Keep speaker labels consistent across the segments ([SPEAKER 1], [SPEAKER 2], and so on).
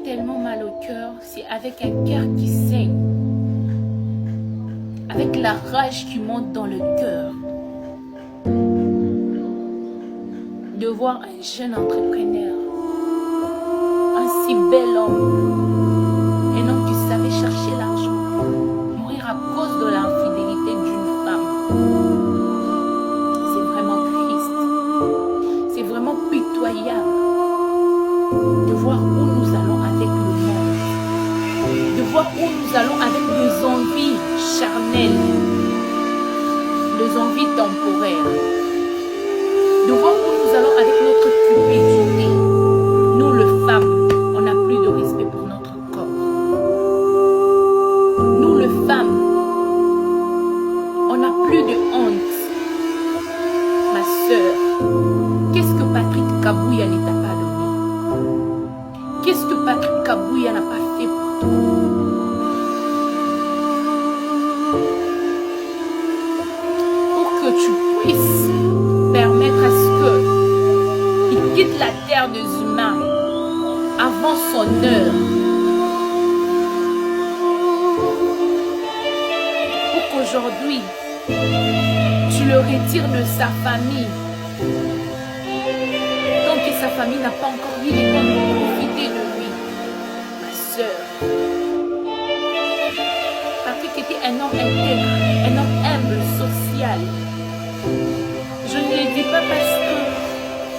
[SPEAKER 1] tellement mal au cœur, c'est avec un cœur qui saigne, avec la rage qui monte dans le cœur, de voir un jeune entrepreneur, un si bel homme, un homme qui savait chercher l'argent, mourir à cause de l'infidélité d'une femme. C'est vraiment triste, c'est vraiment pitoyable de voir où nous allons avec le monde, de voir où nous allons avec nos envies charnelles, nos envies temporaires, de voir où nous allons avec notre cupidité. Nous, les femmes, on n'a plus de respect pour notre corps. Nous, les femmes, on n'a plus de honte. Ma soeur, qu'est-ce que Patrick Kabouya ne t'a pas donné? Qu'est-ce que Patrick Kabouya n'a pas fait pour toi? Pour que tu puisses permettre à ce qu'il quitte la terre des humains avant son heure. Pour qu'aujourd'hui, tu le retires de sa famille. Tant que sa famille n'a pas encore eu le temps de profiter de lui. Ma soeur, Patrick était un homme intègre, un homme humble, social. Je ne le dis pas parce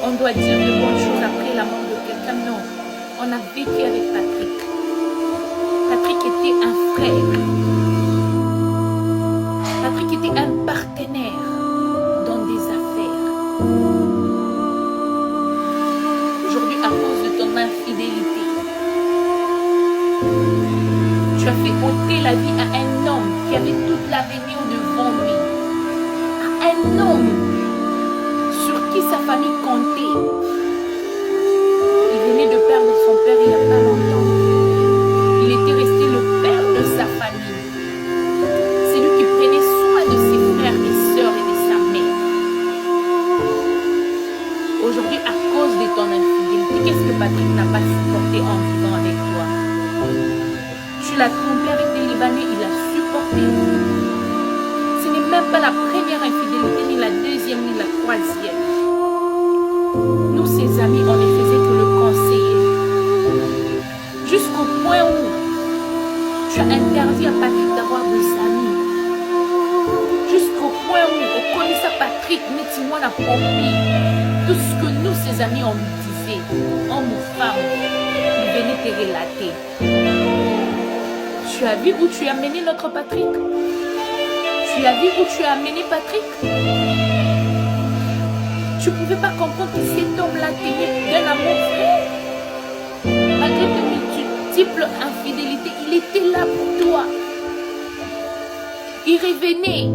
[SPEAKER 1] qu'on doit dire de bonnes choses après la mort de quelqu'un. Non, on a vécu avec Patrick. Patrick était un frère. Patrick était un partenaire dans des affaires. Aujourd'hui, à cause de ton infidélité, tu as fait ôter la vie à un homme qui avait toute l'avenir devant lui. À un homme sur qui sa famille comptait. Il venait de perdre son père il n'y a pas longtemps. Il était resté le père de sa famille. C'est lui qui prenait soin de ses frères, des sœurs et de sa mère. Aujourd'hui, à cause de ton infidélité, qu'est-ce que Patrick n'a pas supporté en vivant avec toi? Tu l'as trompé avec des Libanais, il a supporté. Ce n'est même pas la première infidélité, ni la deuxième, ni la troisième. Nous, ses amis, on ne faisait que le conseiller. Jusqu'au point où tu as interdit à Patrick d'avoir des amis. Jusqu'au point où on connaissait Patrick, nettement la pompier. Tout ce que nous, ses amis, on lui disait, homme ou femme, il venait te relater. Tu as vu où tu as mené notre Patrick? Tu as vu où tu as amené Patrick? Tu ne pouvais pas comprendre que cet homme-là t'aimait d'un amour vrai. Malgré tes multiples infidélités, il était là pour toi. Il revenait.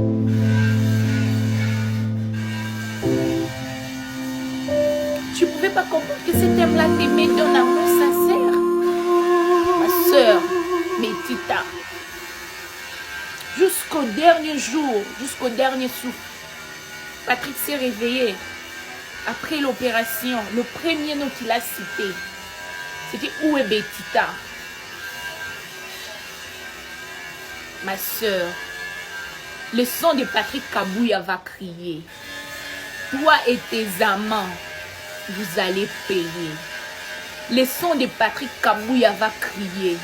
[SPEAKER 1] Tu ne pouvais pas comprendre que cet homme-là t'aimait d'un amour sincère. Ma soeur, Métita. Jusqu'au dernier jour, jusqu'au dernier souffle, Patrick s'est réveillé. Après l'opération, le premier nom qu'il a cité, c'était où est Betita? Ma soeur, le son de Patrick Kabouya va crier. Toi et tes amants, vous allez payer. Le son de Patrick Kabouya va crier.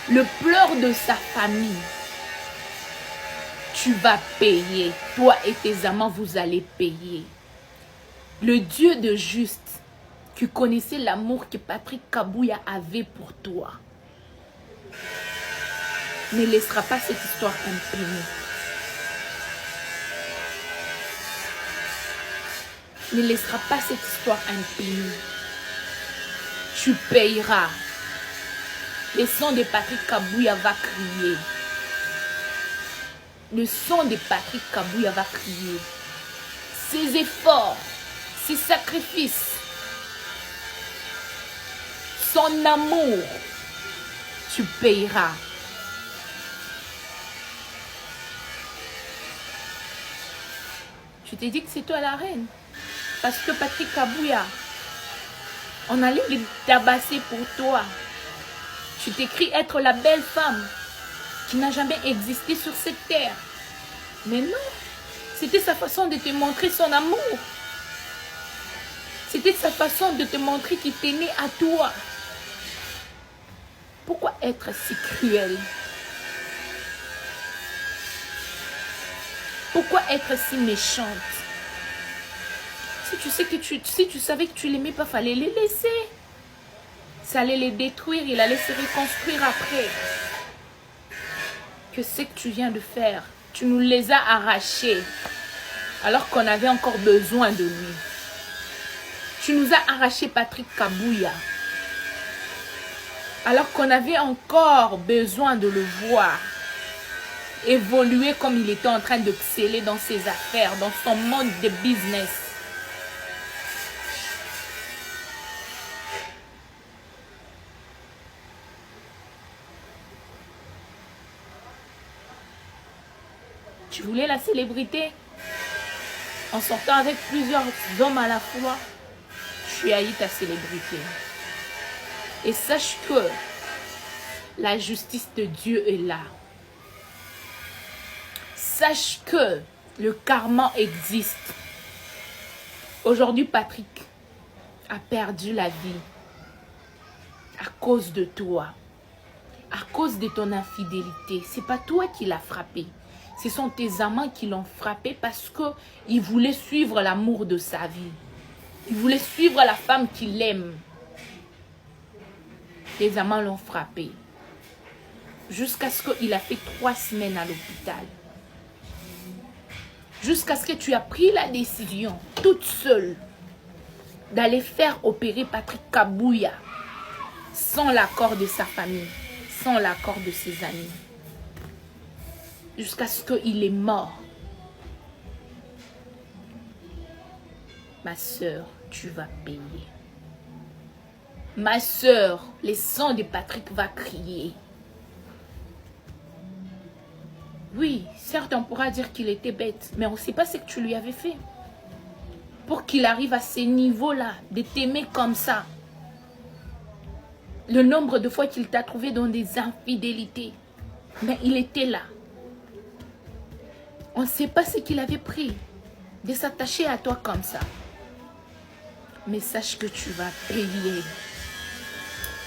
[SPEAKER 1] Le pleur de sa famille, tu vas payer. Toi et tes amants, vous allez payer. Le Dieu de juste, qui connaissait l'amour que Patrick Kabouya avait pour toi, ne laissera pas cette histoire impunie. Ne laissera pas cette histoire impunie. Tu payeras. Le son de Patrick Kabouya va crier. Le son de Patrick Kabouya va crier. Ses efforts, ses sacrifices, son amour, tu payeras. Je t'ai dit que c'est toi la reine. Parce que Patrick Kabouya, on allait le tabasser pour toi. Tu t'écris être la belle femme qui n'a jamais existé sur cette terre. Mais non, c'était sa façon de te montrer son amour. C'était sa façon de te montrer qu'il tenait à toi. Pourquoi être si cruel? Pourquoi être si méchante? Si tu savais que tu l'aimais pas, fallait les laisser. Ça allait les détruire, il allait se reconstruire après. Que c'est que tu viens de faire? Tu nous les as arrachés alors qu'on avait encore besoin de lui. Tu nous as arraché Patrick Kabouya alors qu'on avait encore besoin de le voir évoluer comme il était en train d'exceller dans ses affaires, dans son monde de business. Tu voulais la célébrité en sortant avec plusieurs hommes à la fois. Tu haïs ta célébrité. Et sache que la justice de Dieu est là. Sache que le karma existe. Aujourd'hui, Patrick a perdu la vie à cause de toi, à cause de ton infidélité. C'est pas toi qui l'as frappé. Ce sont tes amants qui l'ont frappé parce qu'ils voulaient suivre l'amour de sa vie. Ils voulaient suivre la femme qu'il aime. Tes amants l'ont frappé. Jusqu'à ce qu'il a fait 3 semaines à l'hôpital. Jusqu'à ce que tu as pris la décision, toute seule, d'aller faire opérer Patrick Kabouya sans l'accord de sa famille, sans l'accord de ses amis. Jusqu'à ce qu'il est mort. Ma soeur, tu vas payer. Ma soeur, le sang de Patrick va crier. Oui, certes, on pourra dire qu'il était bête, mais on ne sait pas ce que tu lui avais fait. Pour qu'il arrive à ces niveaux-là, de t'aimer comme ça. Le nombre de fois qu'il t'a trouvé dans des infidélités. Mais il était là. On ne sait pas ce qu'il avait pris de s'attacher à toi comme ça. Mais sache que tu vas payer.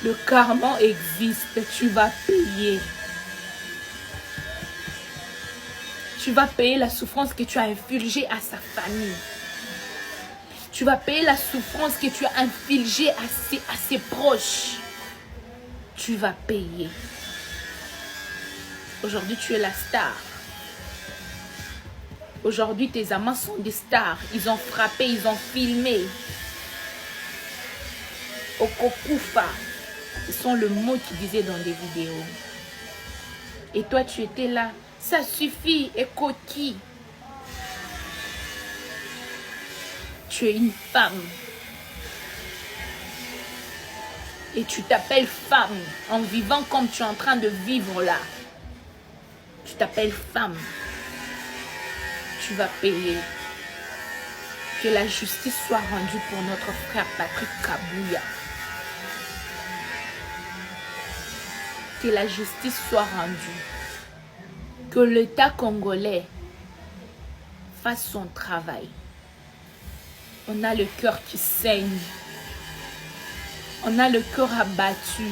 [SPEAKER 1] Le karma existe, tu vas payer. Tu vas payer la souffrance que tu as infligée à sa famille. Tu vas payer la souffrance que tu as infligée à ses proches. Tu vas payer. Aujourd'hui, tu es la star. Aujourd'hui, tes amants sont des stars. Ils ont frappé, ils ont filmé. Okokufa. Ce sont le mot qu'ils disaient dans des vidéos. Et toi, tu étais là. Ça suffit, Ekoti. Tu es une femme. Et tu t'appelles femme en vivant comme tu es en train de vivre là. Tu t'appelles femme. Tu vas payer. Que la justice soit rendue pour notre frère Patrick Kabouya. Que la justice soit rendue. Que l'État congolais fasse son travail. On a le cœur qui saigne. On a le cœur abattu.